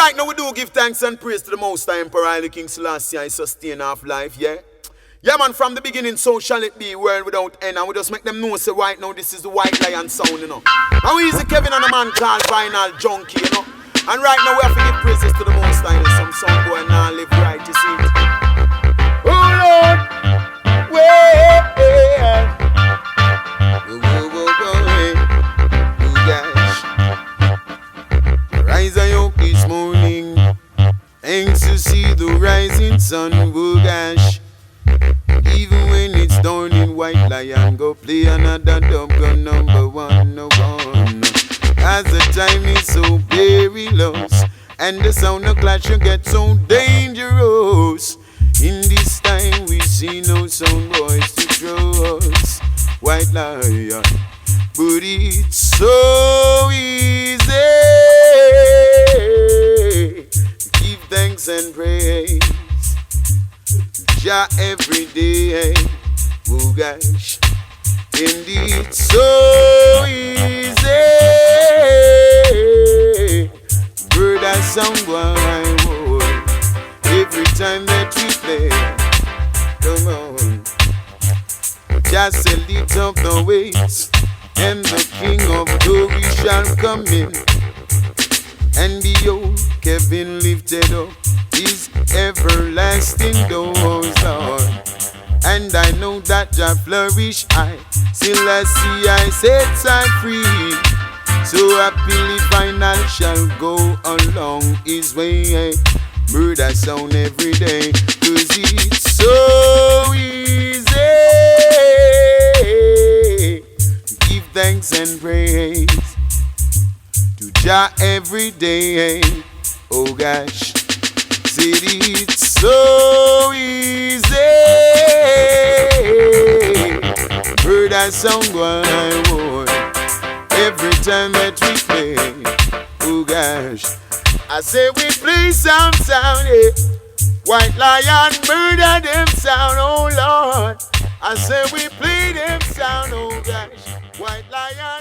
right now we do give thanks and praise to the Most High Emperor Haile King Selassie, I sustain of life, yeah? Yeah, man, from the beginning, so shall it be, world without end. And we just make them know, say, right now, this is the White Lion sound, you know. Now we easy Kevin and a man called Vinyl Junkie, you know. And right now, we have to give praises to the Most High. Some song boy now live right, you see it. Oh, Lord, way. Oh, gosh. Rise up this morning. Thanks to see the rising sun, oh, gosh. Even when it's done in White Lion, go play another dub gun number one, no one. As the time is so perilous, and the sound of clash will get so dangerous. In this time we see no sound boys to throw us White Lion, but it's so easy to give thanks and praise Jah every day, oh gosh, indeed so easy. Bird and song why would every time that we play, come on. Just lift up the weights, and the King of Glory shall come in, and the old Kevin lifted up his everlasting doors, Lord. And I know that Jah flourish I Selassie I set I free. So happily final shall go along his way. Murder sound every day, 'cause it's so easy to give thanks and praise to Jah every day. Oh gosh, said it's so easy. Heard that song when I would every time that we play. Oh gosh, I say we play some sound, yeah. White Lion murder them sound, oh Lord. I say we play them sound, oh gosh. White Lion.